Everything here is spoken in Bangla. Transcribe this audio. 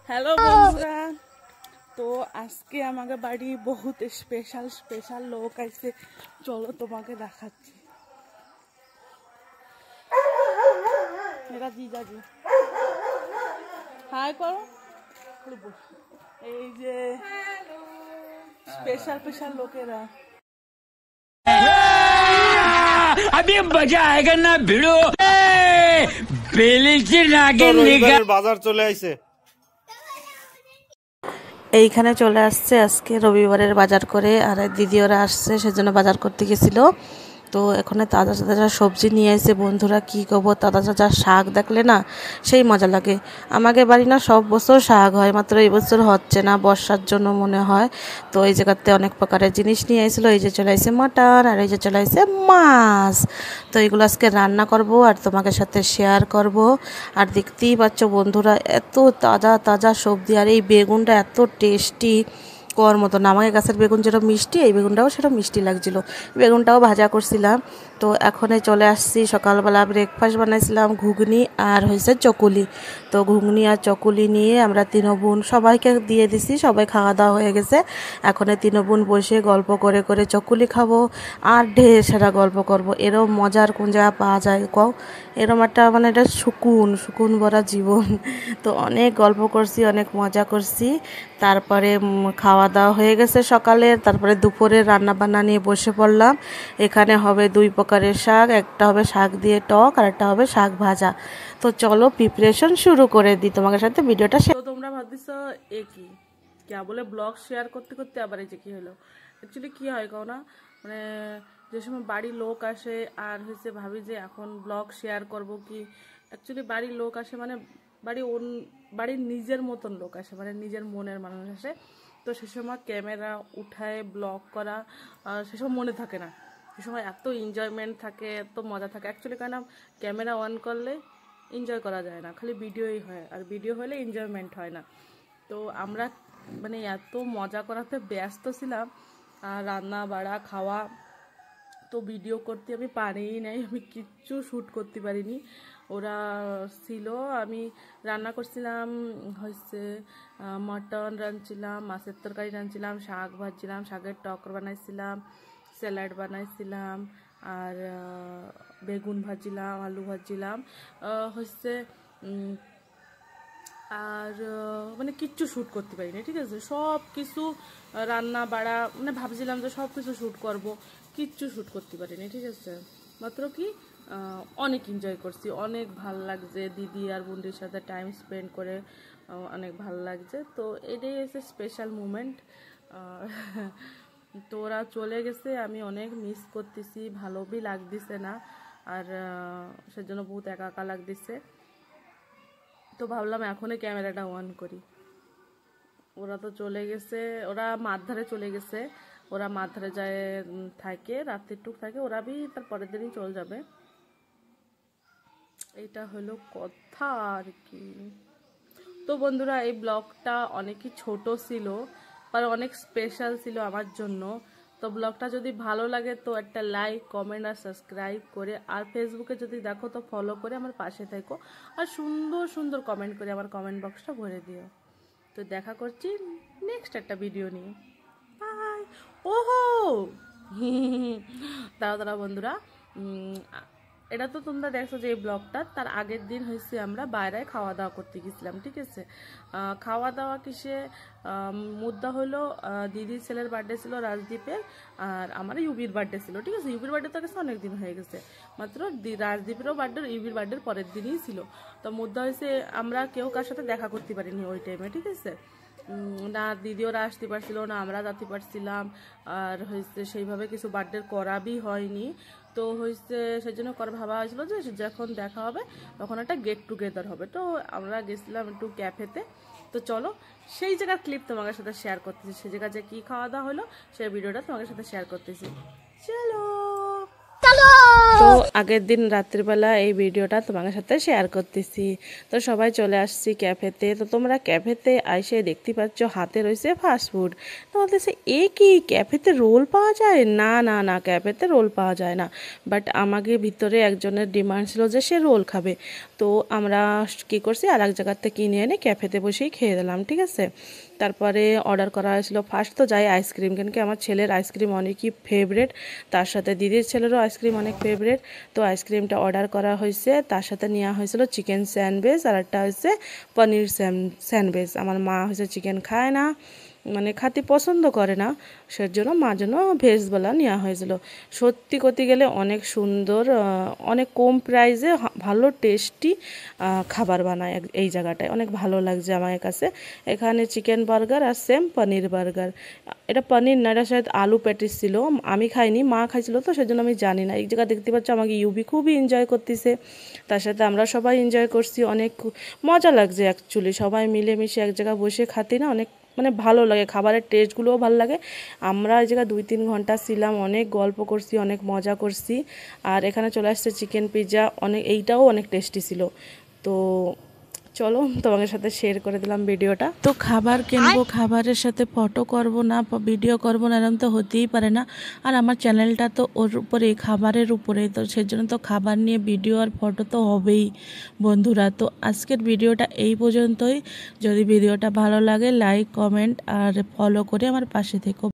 হ্যালো বন্ধুরা, তো আজকে আমাদের বাড়ি বহুত স্পেশাল স্পেশাল লোক আইছে। চলো তোমাকে দেখাচ্ছি। এরা জিজাজি, হাই করো। এই যে স্পেশাল স্পেশাল লোকেরা। अभी मजा आएगा ना भिड़ो बेली বাজার চলে আইছে। এইখানে চলে আসছে আজকে রবিবারের বাজার করে, আর দিদি ওরা আসছে সেজন্য বাজার করতে গেছিল। তো এখানে তাজা তাজা সবজি নিয়ে এসে বন্ধুরা কি করবো, তাজা তাজা শাক দেখলে না সেই মজা লাগে। আমাদের বাড়ি না সব বছর শাক হয়, মাত্র এই বছর হচ্ছে না বর্ষার জন্য মনে হয়। তো এই জায়গাতে অনেক প্রকারের জিনিস নিয়ে এসেছিলো। এই যে চলে আসছে মাটন, আর এই যে চলে আসছে মাছ। তো এগুলো আজকে রান্না করব আর তোমাদের সাথে শেয়ার করব। আর দেখতেই পাচ্ছ বন্ধুরা, এত তাজা তাজা সবজি, আর এই বেগুনটা এত টেস্টি কর মতো না। আমাকে গাছের বেগুন যেরকম মিষ্টি, এই বেগুনটাও সেরকম মিষ্টি লাগছিল। বেগুনটাও ভাজা করছিলাম। তো এখনে চলে আসছি, সকালবেলা ব্রেকফাস্ট বানাইছিলাম ঘুগনি আর হয়েছে চকুলি। তো ঘুগনি আর চকুলি নিয়ে আমরা তিন বোন সবাইকে দিয়ে দিছি, সবাই খাওয়া দাওয়া হয়ে গেছে। এখনে তিন বোন বসে গল্প করে করে চকুলি খাবো আর ঢের সারা গল্প করব। এরম মজার কোন জায়গা পাওয়া যায় কও? এরম একটা মানে এটা সুকুন ভরা জীবন। তো অনেক গল্প করছি, অনেক মজা করছি। তারপরে খাওয়া দাওয়া হয়ে গেছে সকালের। তারপরে দুপুরে রান্না বান্না নিয়ে বসে পড়লাম। এখানে হবে দুই প্রকারের শাক, একটা হবে শাক দিয়ে টক আর একটা হবে শাক ভাজা। তো চলো প্রিপারেশন শুরু করে দিই, তোমাদের সাথে ভিডিওটা। তো তোমরা ভাবতেছ এ কি কে বলে ব্লগ শেয়ার করতে করতে আবার এই যে কি হলো। অ্যাকচুয়ালি কি হয় কও না, মানে যে সময় বাড়ির লোক আসে আর হচ্ছে ভাবি যে এখন ব্লগ শেয়ার করব কি। অ্যাকচুয়ালি বাড়ির লোক আসে মানে বাড়ির নিজের মতন লোক আসে, মানে নিজের মনের মানুষ আসে। তো সে সময় ক্যামেরা উঠায় ব্লগ করা সেসব মনে থাকে না। সে সময় এত এনজয়মেন্ট থাকে, এত মজা থাকে। অ্যাকচুয়ালি কারণ ক্যামেরা অন করলে এনজয় করা যায় না, খালি ভিডিওই হয়, আর ভিডিও হলে এনজয়মেন্ট হয় না। তো আমরা মানে এত মজা করাতে ব্যস্ত ছিলাম, রান্না বাড়া খাওয়া, তো ভিডিও করতে আমি পারিই নাই, আমি কিচ্ছু শ্যুট করতে পারিনি। ওরা ছিল, আমি রান্না করছিলাম হচ্ছে মটন রাঁধছিলাম, মাছের তরকারি রাঁধছিলাম, শাক ভাজছিলাম, শাকের টক বানাইছিলাম, স্যালাড বানাইছিলাম, আর বেগুন ভাজছিলাম, আলু ভাজছিলাম হচ্ছে, আর মানে কিচ্ছু শ্যুট করতে পারিনি। ঠিক আছে, সব কিছু রান্না বাড়া মানে ভাবছিলাম যে সব কিছু শ্যুট করবো, কিচ্ছু শ্যুট করতে পারিনি। ঠিক আছে, মাত্র কি অনেক এনজয় করছি, অনেক ভাল লাগছে দিদি আর বোনদের সাথে টাইম স্পেন্ড করে, অনেক ভাল লাগছে। তো এটাই হচ্ছে স্পেশাল মুমেন্ট। তো ওরা চলে গেছে, আমি অনেক মিস করতেছি, ভালো বি লাগতেছে না, আর সেজন্য বহুত একা একা লাগতেছে। তো ভাবলাম এখনই ক্যামেরাটা অন করি। ওরা তো চলে গেছে, ওরা মাঠধারে চলে গেছে, ওরা মাঠধারে যায় থাকে, রাত্রির টুক থাকে, ওরা বি তার পরের দিনই চলে যাবে। এইটা হলো কথা আর কি। তো বন্ধুরা, এই ব্লগটা অনেকই ছোট ছিল, আর অনেক স্পেশাল ছিল আমার জন্য। তো ব্লগটা যদি ভালো লাগে তো একটা লাইক, কমেন্ট আর সাবস্ক্রাইব করে, আর ফেসবুকে যদি দেখো তো ফলো করে আমার পাশে থেকো, আর সুন্দর সুন্দর কমেন্ট করে আমার কমেন্ট বক্সটা ভরে দিও। তো দেখা করছি নেক্সট একটা ভিডিও নিয়ে। বাই। ওহো দাঁড়া বন্ধুরা, এটা তো তোমরা দেখছো যে এই ব্লগটা, তার আগের দিন হয়েছে আমরা বাইরে খাওয়া দাওয়া করতে গেছিলাম। ঠিক আছে, খাওয়া দাওয়া কিসে মুদ্রা হলো, দিদির ছেলের বার্থডে ছিল রাজদীপের, আর আমার ইউবির বার্থডে ছিল। ঠিক আছে, ইউবির বার্থডে তো গেছে অনেক দিন হয়ে গেছে, মাত্র রাজদীপেরও বার্থডে ইউবির বার্থডের পরের দিনই ছিল। তো মুদ্রা হয়েছে আমরা কেউ কার সাথে দেখা করতে পারিনি ওই টাইমে। ঠিক আছে, না দিদিওরা আসতে পারছিল না, আমরা যেতে পারছিলাম, আর হয়েছে সেইভাবে কিছু বার্থডে করাবই হয়নি। তো হয়েছে সেজন্য ভাবা হয়েছিল যে যখন দেখা হবে তখন একটা গেট টুগেদার হবে। তো আমরা গেছিলাম একটু ক্যাফেতে। তো চলো সেই জায়গার ক্লিপ তোমাদের সাথে শেয়ার করতেছি, সেই জায়গায় যে কী খাওয়া দাওয়া হলো সেই ভিডিওটা তোমাদের সাথে শেয়ার করতেছি। চলো। তো আগের দিন রাত্রিবেলা এই ভিডিওটা তোমাদের সাথে শেয়ার করতেছি। তো সবাই চলে আসছি ক্যাফেতে। তো তোমরা ক্যাফেতে আইসে দেখতে পাচ্ছ হাতে রয়েছে ফাস্টফুড। তো বলতেছে এ কি ক্যাফেতে রোল পাওয়া যায়? না না না, ক্যাফেতে রোল পাওয়া যায় না, বাট আমাকে ভিতরে একজনের ডিমান্ড ছিল যে সে রোল খাবে। তো আমরা কী করছি, আর এক জায়গার থেকে কিনে এনে ক্যাফেতে বসেই খেয়ে দিলাম, ঠিক আছে। তারপরে অর্ডার করা হয়েছিল ফার্স্ট তো যাই আইসক্রিম, কেন কি আমার ছেলের আইসক্রিম অনেকই ফেভারেট, তার সাথে দিদির ছেলেরও আইসক্রিম অনেক ফেভারেট। তো আইসক্রিমটা অর্ডার করা হয়েছে, তার সাথে নেওয়া হয়েছিল চিকেন স্যান্ডউইচ আর একটা হচ্ছে পনির স্যান্ডউইচ। আমার মা হচ্ছে চিকেন খায় না, মানে খাতে পছন্দ করে না, সেজন্য মার জন্য ভেজওয়ালা নেওয়া হয়েছিল। সত্যি করতে গেলে অনেক সুন্দর, অনেক কম প্রাইসে ভালো টেস্টি খাবার বানায় এই জায়গাটায়, অনেক ভালো লাগছে আমার কাছে। এখানে চিকেন বার্গার আর সেম পনির বার্গার, এটা পনির না, এটা শায়দ আলু প্যাটিস ছিল, আমি খাইনি, মা খাইছিল, তো সেজন্য আমি জানি না। এই জায়গা দেখতে পাচ্ছ আমাকে ইউবি খুবই এনজয় করতেছে, তার সাথে আমরা সবাই এনজয় করছি, অনেক মজা লাগছে অ্যাকচুয়ালি সবাই মিলেমিশে এক জায়গায় বসে খাতে না, অনেক মানে ভালো লাগে, খাবারের টেস্টগুলোও ভালো লাগে। আমরা এই জায়গায় 2-3 ঘন্টা ছিলাম, অনেক গল্প করছি, অনেক মজা করছি। আর এখানে চলে আসছে চিকেন পিৎজা, এইটাও অনেক টেস্টি ছিল। তো চলো তোমাদের সাথে শেয়ার করে দিলাম ভিডিওটা। তো খাবার কিনবো, খাবারের সাথে ফটো করব না, ভিডিও করব না, এরকম তো হতেই পারে না। আর আমার চ্যানেলটা তো ওর উপরে, খাবারের উপরে, তো সেজন্য তো খাবার নিয়ে ভিডিও আর ফটো তো হবেই বন্ধুরা। তো আজকের ভিডিওটা এই পর্যন্তই। যদি ভিডিওটা ভালো লাগে লাইক, কমেন্ট আর ফলো করে আমার পাশে থেকো।